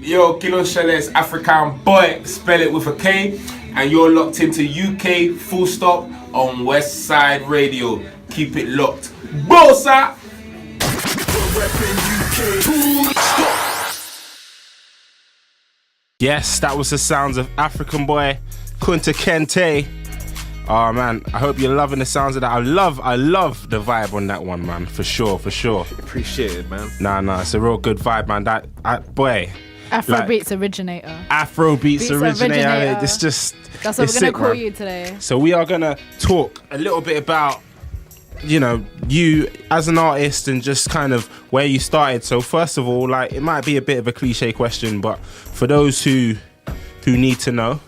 Yo, Kilo Shell's Afrikan Boy, spell it with a K, and you're locked into UK Full Stop on West Side Radio. Keep it locked. Bossa! Yes, that was the sounds of Afrikan Boy, Kunte Kinte. Oh man, I hope you're loving the sounds of that. I love the vibe on that one, man. For sure. Appreciate it, man. Nah, it's a real good vibe, man. Boy. Afrobeats originator. Afrobeats originator. It's just... That's what we're going to call you today. So we are going to talk a little bit about, you as an artist and just kind of where you started. So first of all, like, it might be a bit of a cliche question, but for those who need to know,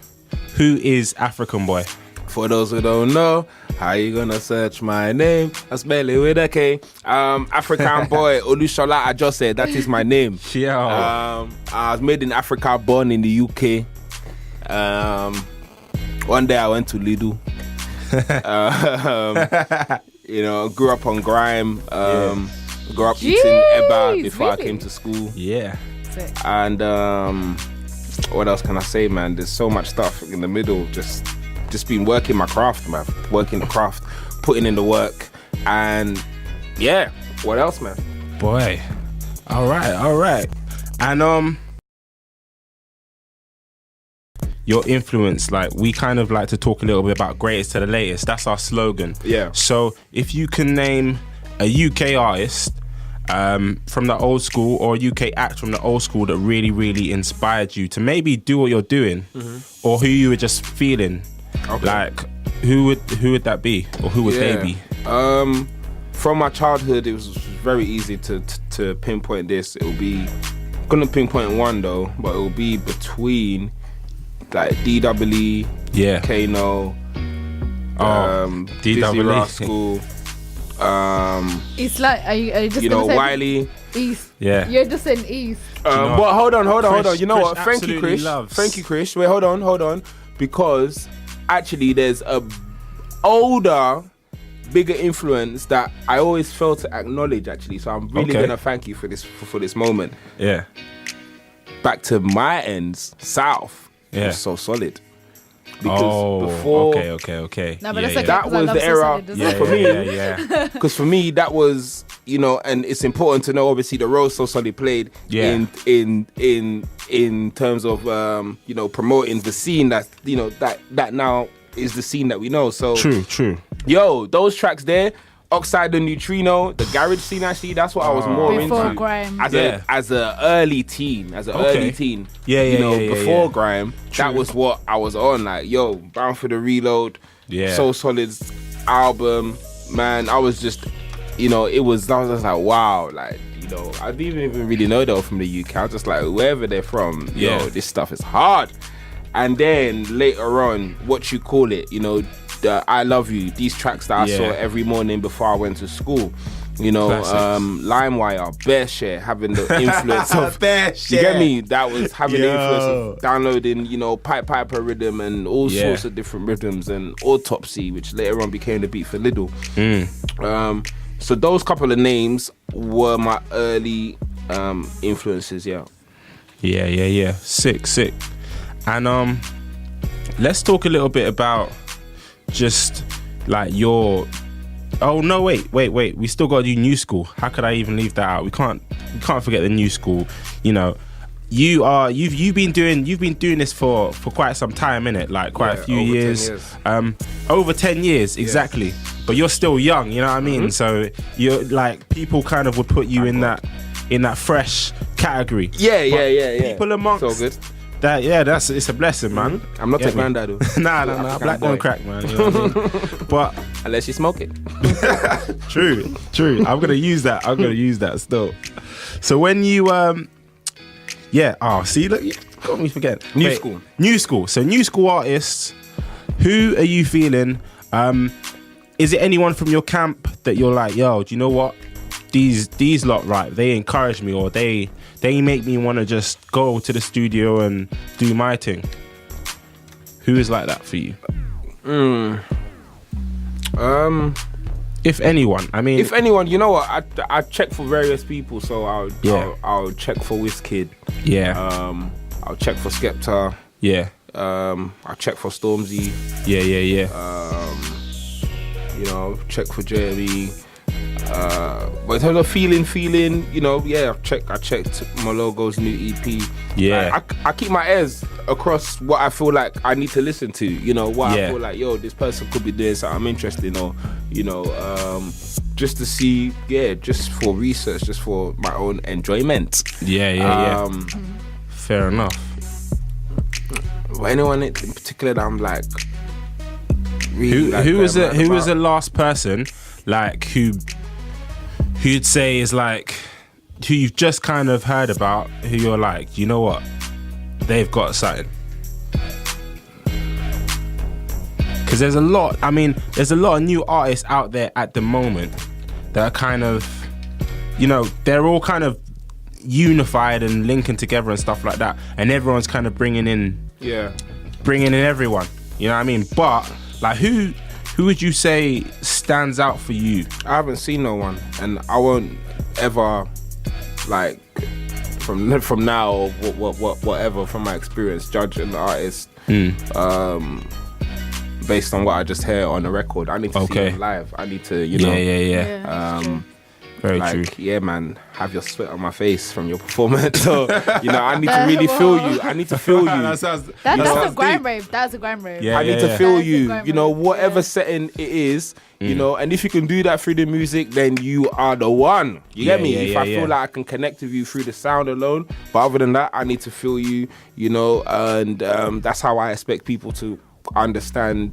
who is Afrikan Boy? For those who don't know, how you gonna search my name? I spell it with a K. Afrikan Boy, Olushola Ajose, that is my name. Yeah. I was made in Africa, born in the UK. One day I went to Lidl. Grew up on grime. Grew up eating eba before I came to school. Yeah. Sick. And what else can I say, man? There's so much stuff in the middle. Just been working my craft, man. Working the craft, putting in the work, and yeah. What else, man? Boy. All right. And your influence, like, we kind of like to talk a little bit about greatest to the latest. That's our slogan. Yeah. So if you can name a UK artist from the old school, or a UK act from the old school that really, really inspired you to maybe do what you're doing, or who you were just feeling, like, who would that be, or who would they be? From my childhood, it was very easy to pinpoint this. It will be, couldn't pinpoint one though, but it will be between like DWE, Kano, Dizzy Rascal, It's like, are you just Wiley. East. Yeah. You're just in East. But hold on. You know Chris what? Thank you, Chris. loves. Thank you, Chris. Wait, hold on. Because actually, there's a older, bigger influence that I always fail to acknowledge. Actually, so I'm really gonna thank you for this moment. Yeah. Back to my ends, South. Yeah. Was so solid. Because before, okay. No, but that's okay, that was the era for me. Yeah. Because for me, that was, and it's important to know. Obviously, the role So Solid played in terms of promoting the scene that that now is the scene that we know. So True. Yo, those tracks there, Oxide and Neutrino, the garage scene, actually, that's what I was more before into. grime. As a early teen. Before grime, that was what I was on. Like, yo, Bound for the Reload, So Solid's album, man, I was just, I was just like, wow, like, I didn't even really know they were from the UK. I was just like, wherever they're from, this stuff is hard. And then later on, what you call it, the I Love You, these tracks that I saw every morning before I went to school. LimeWire, Bear Share, having the influence of Bear Share. You get me? That was having the influence of downloading, Piper rhythm and all sorts of different rhythms, and Autopsy, which later on became the beat for Lidl. So those couple of names were my early influences. Yeah. Sick. And let's talk a little bit about just like your... Oh no, wait. We still got to do new school. How could I even leave that out? We can't forget the new school. You've been doing this for quite some time, innit? Like quite a few years. 10 years. Over 10 years, exactly. Yes. But you're still young, you know what I mean? So you're like, people kind of would put you in that fresh category. Yeah. People amongst so good. that, it's a blessing, man. I'm not a granddad though. Nah, black don't crack, man. You know what I mean? But unless you smoke it. True. I'm gonna use that still. So when you see, look, you got me forgetting. New school. So new school artists, who are you feeling? Is it anyone from your camp that you're like, yo, do you know what? These lot, right? They encourage me, or they make me want to just go to the studio and do my thing. Who is like that for you? If anyone, I mean, if anyone, you know what? I check for various people, so I'll check for Wizkid. Yeah. I'll check for Skepta. Yeah. I'll check for Stormzy. Yeah. You know, check for Jeremy. But in terms of feeling, you know, I checked Mologo's new EP. Yeah. Like, I keep my ears across what I feel like I need to listen to. You know, what I feel like, this person could be doing something I'm interested in, or you know, just to see, just for research, just for my own enjoyment. Yeah. Fair enough. But anyone in particular that I'm like, really who was the last person like who'd say is like, who you've just kind of heard about, who you're like, you know what, they've got something? Because there's a lot of new artists out there at the moment that are kind of, you know, they're all kind of unified and linking together and stuff like that, and everyone's kind of bringing in everyone, you know what I mean? But like, who would you say stands out for you? I haven't seen no one, and I won't ever, like, from now or whatever, from my experience, judge an artist based on what I just hear on the record. I need to see them live. I need to, you know. Yeah. Very true. Yeah, man, have your sweat on my face from your performance. So, you know, I need to really feel you. I need to feel you. That's a grime rave. That's a grime rave. Yeah, I need to feel you. You know, whatever setting it is, you know, and if you can do that through the music, then you are the one. You get me? If I feel like I can connect with you through the sound alone, but other than that, I need to feel you, you know, and that's how I expect people to understand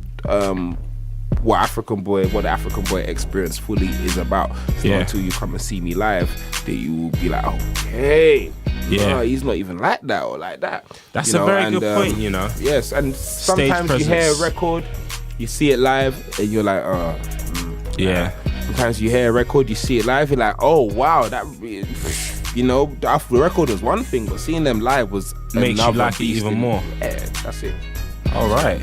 what the Afrikan Boy experience fully is about. So not until you come and see me live that you will be like, okay, no, he's not even like that or like that. That's a very good point, you know. Yes, and sometimes you hear a record, you see it live, and you're like, Sometimes you hear a record, you see it live, you're like, oh wow, that really, you know, the record was one thing, but seeing them live was makes you like it even more. Yeah, that's it. All right.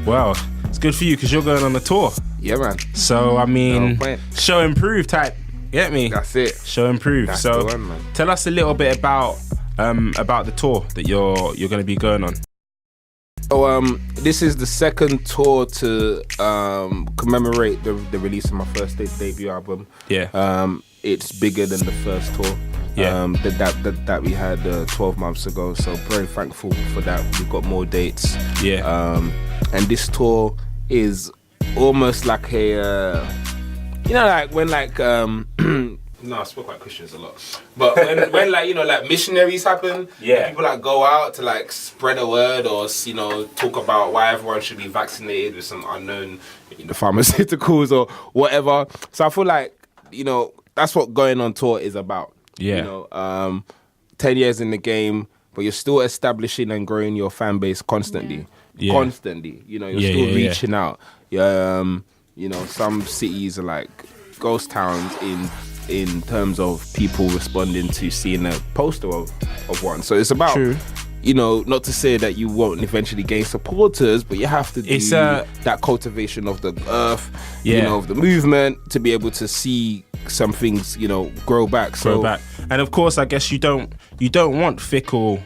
Well, it's good for you because you're going on a tour. Yeah, man. So, I mean, show improve type. Get me? That's it. Show improve. That's so, the one, man. Tell us a little bit about the tour that you're going to be going on. So, this is the second tour to commemorate the release of my first debut album. Yeah. It's bigger than the first tour. Yeah. That we had 12 months ago. So very thankful for that. We've got more dates. Yeah. And this tour is almost like a, you know, like when like no, I spoke about Christians a lot, but when like, you know, like missionaries happen, people like go out to like spread a word or, you know, talk about why everyone should be vaccinated with some unknown, you know, pharmaceuticals or whatever. So I feel like, you know, that's what going on tour is about. Yeah. You know, 10 years in the game, but you're still establishing and growing your fan base constantly. Constantly. You know, you're still reaching out. You know, some cities are like ghost towns in terms of people responding to seeing a poster of one. So it's about, you know, not to say that you won't eventually gain supporters, but you have to do that cultivation of the earth, you know, of the movement, to be able to see some things, you know, grow back. And of course, I guess you don't want fickle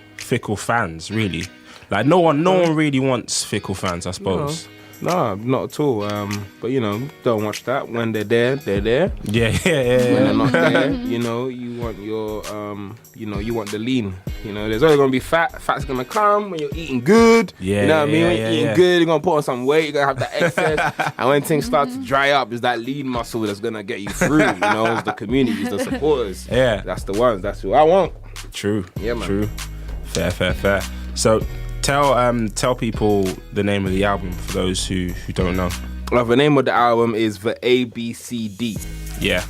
fans, really. Like no one really wants fickle fans, I suppose. No, not at all. But you know, don't watch that. When they're there, they're there. Yeah. When they're not there, you know, you want your, you know, you want the lean. You know, there's only gonna be fat. Fat's gonna come when you're eating good. Yeah, you know what I mean? When you're eating good, you're gonna put on some weight. You're gonna have that excess. And when things start to dry up, it's that lean muscle that's gonna get you through. You know, it's the communities, the supporters. Yeah, that's the ones. That's who I want. True. Yeah, man. True. Fair. So, tell people the name of the album for those who don't know. Well, the name of the album is The ABCD. Yeah.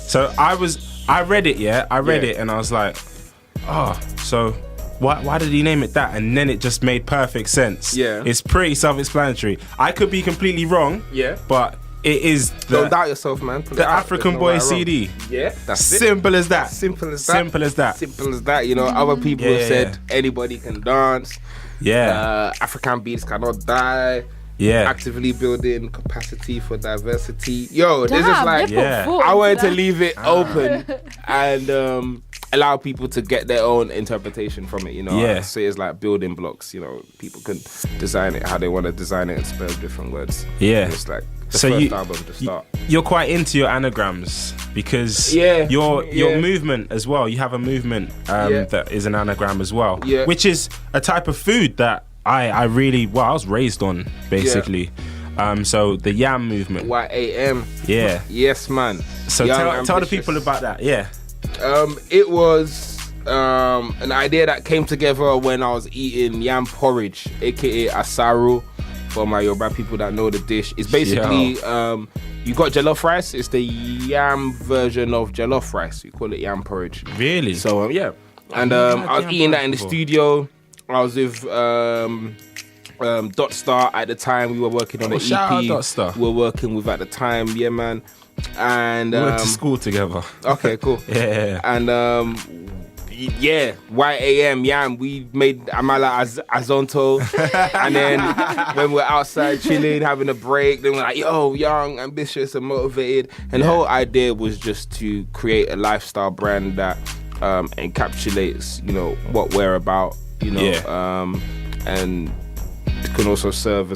So I read it. Yeah, I read it, and I was like, so why did he name it that? And then it just made perfect sense. Yeah. It's pretty self-explanatory. I could be completely wrong. Yeah. But it is. Don't doubt yourself, man. The Afrikan Boy CD. Yeah, that's simple as that. Simple as that. Simple as that. Simple as that. You know, other people have said anybody can dance. Yeah. African beats cannot die. actively building capacity for diversity. Yo, this is like, I wanted to leave it open and allow people to get their own interpretation from it, you know. I say it's like building blocks, you know. People can design it how they want to design it and spell different words. Yeah. And it's like the first album to start. You're quite into your anagrams because your movement as well. You have a movement that is an anagram as well, which is a type of food that I was raised on, basically. So the yam movement. YAM. Yeah. Yes, man. So tell the people about that. Yeah. It was an idea that came together when I was eating yam porridge, aka asaru, for my Yoruba people that know the dish. It's basically you got jollof rice. It's the yam version of jollof rice. We call it yam porridge. Really? So and I was eating that in the studio. I was with Dot Star at the time. We were working on the EP. Shout out Dot Star. We were working with at the time, yeah, man. And we went to school together. Okay, cool. Yeah. And YAM, we made Amala Azonto. And then when we're outside chilling, having a break, then we're like, yo, young, ambitious and motivated. And the whole idea was just to create a lifestyle brand that encapsulates, you know, what we're about, you know, and it can also serve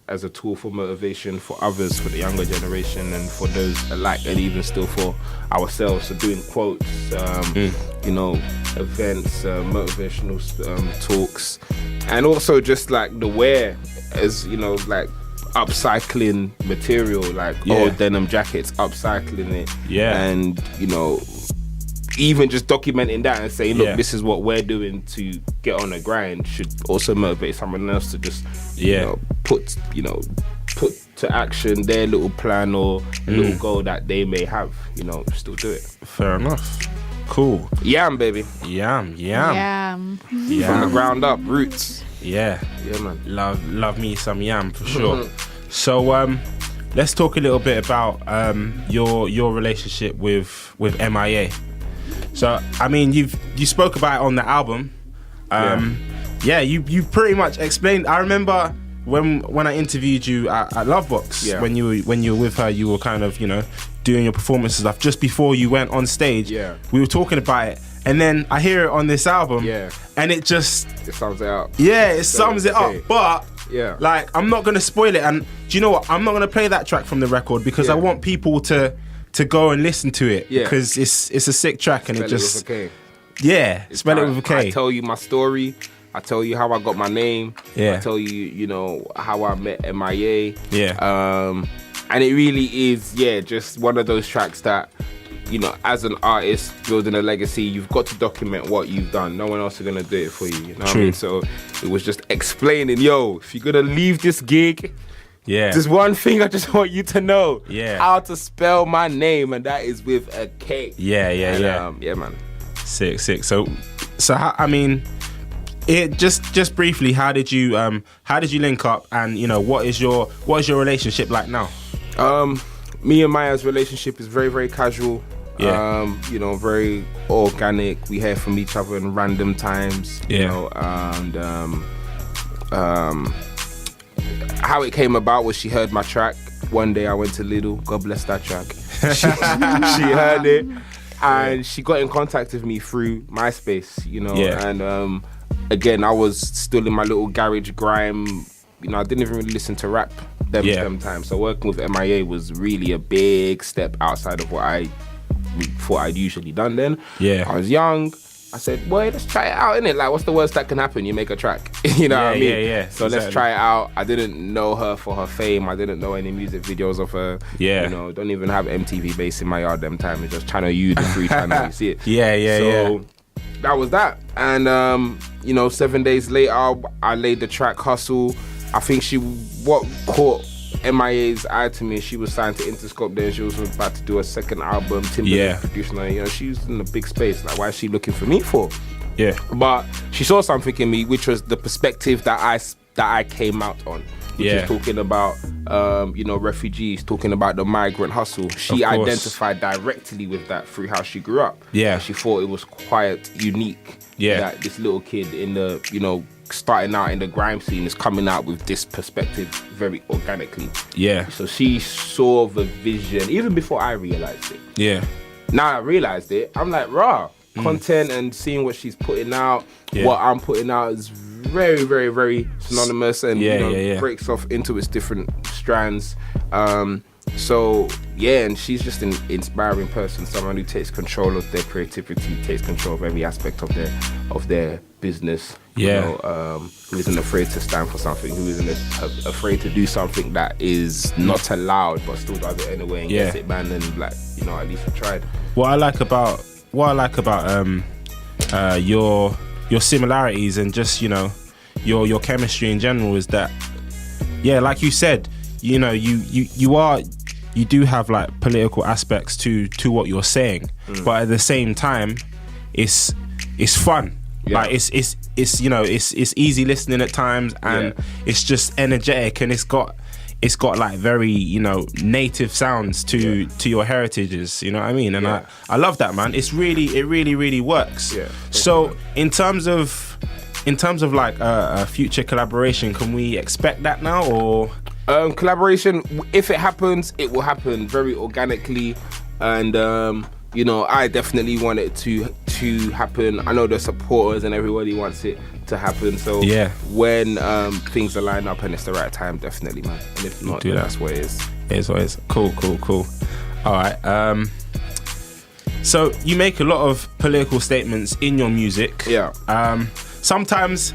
as a tool for motivation for others, for the younger generation, and for those alike, and even still for ourselves. So doing quotes, you know, events, motivational talks, and also just like the wear, as you know, like upcycling material, like old denim jackets, upcycling it, and you know, even just documenting that and saying, look, this is what we're doing to get on the grind should also motivate someone else to just, you know, put to action their little plan or little goal that they may have, you know, still do it. Fair enough. Cool. Yam, baby. Yam. From the ground up, roots. Yeah, man. Love me some yam for sure. So let's talk a little bit about your relationship with M.I.A. So I mean, you spoke about it on the album. You pretty much explained. I remember when I interviewed you at Lovebox, when you were with her, you were kind of, you know, doing your performance stuff just before you went on stage. We were talking about it, and then I hear it on this album, and it sums it up. It sums it up, but like, I'm not gonna spoil it. And do you know what? I'm not gonna play that track from the record because I want people to go and listen to it because it's a sick track, and spell it just it with a K. Spell it with a K. I tell you my story. I tell you how I got my name. I tell you, you know, how I met M.I.A. And it really is, just one of those tracks that, you know, as an artist building a legacy, you've got to document what you've done. No one else is gonna do it for you. You know what I mean? So it was just explaining, yo, if you're gonna leave this gig, there's one thing I just want you to know. How to spell my name, and that is with a K. Yeah, man. Sick. So how, I mean, it just briefly, how did you link up, and you know, what is your relationship like now? Me and Maya's relationship is very, very casual. You know, very organic. We hear from each other in random times. You know, and how it came about was she heard my track. One day I went to Lidl, God bless that track. She heard it, and she got in contact with me through MySpace, you know. And again, I was still in my little garage grime. You know, I didn't even really listen to rap them times. So working with M.I.A. was really a big step outside of what I thought I'd usually done then. I was young. I said, boy, let's try it out, innit? Like, what's the worst that can happen? You make a track. You know what I mean? So let's try it out. I didn't know her for her fame. I didn't know any music videos of her. You know, don't even have MTV Base in my yard them time. It's just Channel U, the free channel. You see it? So that was that. And, you know, 7 days later, I laid the track Hustle. I think what caught M.I.A.'s eye to me, she was signed to Interscope then. She was about to do a second album. Timberlake producing her. You know, she was in a big space. Like, why is she looking for me for? But she saw something in me, which was the perspective that I came out on. which is talking about refugees, talking about the migrant hustle. She identified directly with that through how she grew up. Yeah. And she thought it was quite unique that this little kid in the, starting out in the grime scene is coming out with this perspective very organically. Yeah. So she saw the vision even before I realized it. Yeah. Now I realized it, I'm like, content and seeing what she's putting out, what I'm putting out is very, very, very synonymous and breaks off into its different strands. And she's just an inspiring person, someone who takes control of their creativity, takes control of every aspect of their business. Who isn't afraid to stand for something, who isn't afraid to do something that is not allowed but still does it anyway and gets it banned, and at least I tried. What I like about your similarities and just your chemistry in general is that like you said, you do have like political aspects to what you're saying, but at the same time it's fun. Like it's easy listening at times, and it's just energetic, and it's got like very native sounds to your heritages, you know what I mean? And I love that, man. It really works. So in terms of like a future collaboration, can we expect that now, or collaboration, if it happens, it will happen very organically, and I definitely want it to happen. I know the supporters and everybody wants it to happen. So when things are lined up and it's the right time, definitely, man. And if not, then that's what it is. It is what it is. Cool. All right. So you make a lot of political statements in your music. Yeah. Sometimes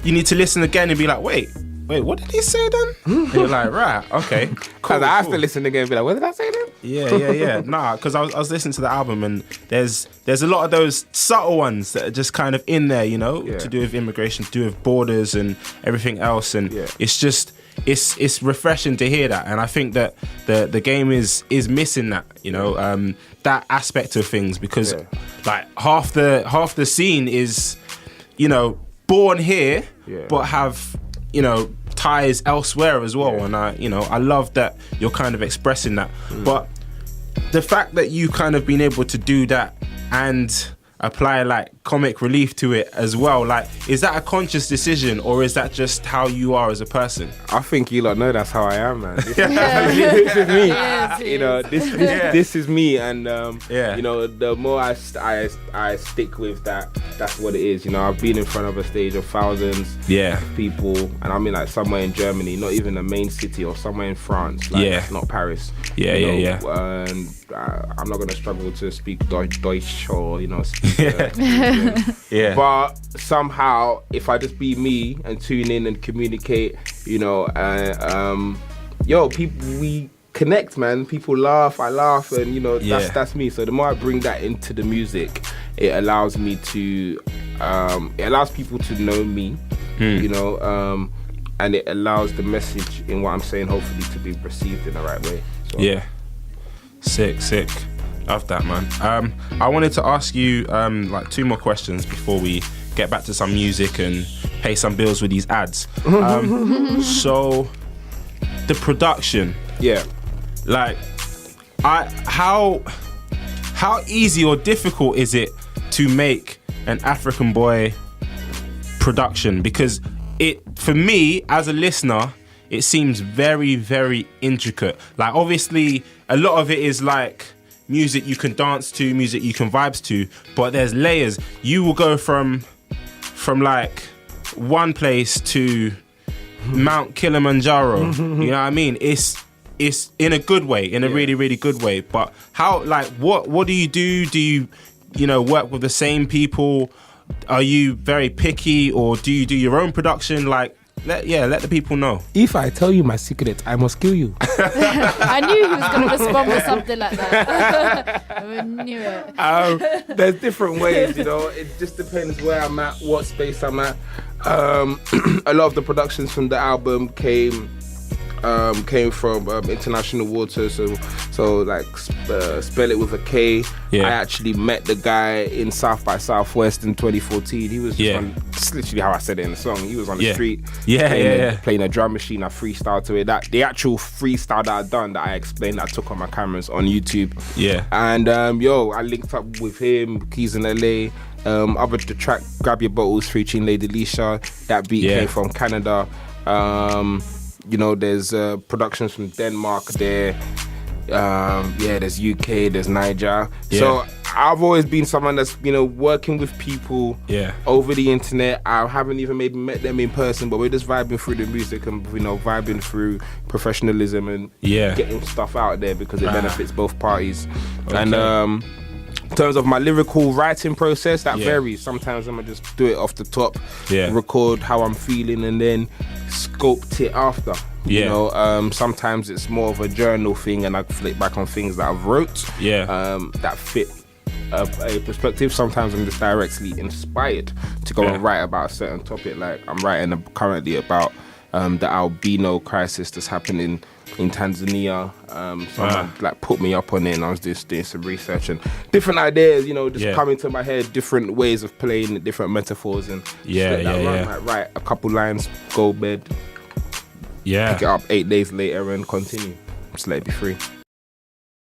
you need to listen again and be like, wait, what did he say then? And you're like, right, okay, cool. I have to listen again and be like, what did I say then? Yeah. Nah, because I was listening to the album, and there's a lot of those subtle ones that are just kind of in there, to do with immigration, to do with borders and everything else, and it's just it's refreshing to hear that, and I think that the game is missing that, that aspect of things, because like half the scene is born here, but have ties elsewhere as well, and I love that you're kind of expressing that. But the fact that you kind of been able to do that and apply like comic relief to it as well, like, is that a conscious decision, or is that just how you are as a person? I think you lot know that's how I am, man. This is me. This is me, and the more I stick with that, that's what it is. I've been in front of a stage of thousands of people, and I'm in like somewhere in Germany, not even a main city, or somewhere in France, like not Paris. And I'm not gonna struggle to speak Deutsch or but somehow, if I just be me and tune in and communicate, people, we connect, man. People laugh, I laugh, and that's me. So the more I bring that into the music, it allows me to it allows people to know me, and it allows the message in what I'm saying hopefully to be received in the right way. So. Sick. Love that, man. I wanted to ask you like 2 more questions before we get back to some music and pay some bills with these ads. So the production, like, how easy or difficult is it to make an Afrikan Boy production? Because for me as a listener, it seems very, very intricate. Like, obviously a lot of it is like music you can dance to, music you can vibes to, but there's layers. You will go from like one place to Mount Kilimanjaro. You know what I mean? It's in a good way, in a really, really good way. But how, like, what do you do? Do you work with the same people? Are you very picky, or do you do your own production? Like, let the people know. If I tell you my secret, I must kill you. I knew he was going to respond with something like that. I knew it. There's different ways, it just depends where I'm at, what space I'm at. A lot of the productions from the album came from international waters, so like spell it with a K. I actually met the guy in South by Southwest in 2014. He was just on that's literally how I said it in the song. He was on the street, playing a drum machine. I freestyled to it. That the actual freestyle that I done, that I explained, that I took on my cameras on YouTube. Yeah. And I linked up with him. He's in LA. The track "Grab Your Bottles" featuring Lady Leshurr. That beat came from Canada. There's productions from Denmark there. There's UK, there's Niger. So I've always been someone that's working with people over the internet. I haven't even maybe met them in person, but we're just vibing through the music and vibing through professionalism and getting stuff out there because it benefits both parties. Okay. And in terms of my lyrical writing process, that varies. Sometimes I'm gonna just do it off the top, record how I'm feeling, and then sculpt it after. Sometimes it's more of a journal thing, and I flick back on things that I've wrote that fit a perspective. Sometimes I'm just directly inspired to go and write about a certain topic. Like I'm writing currently about the albino crisis that's happening in Tanzania. Someone put me up on it, and I was just doing some research and different ideas, coming to my head, different ways of playing, different metaphors, and write a couple lines, go bed, pick it up 8 days later and continue. Just let it be free.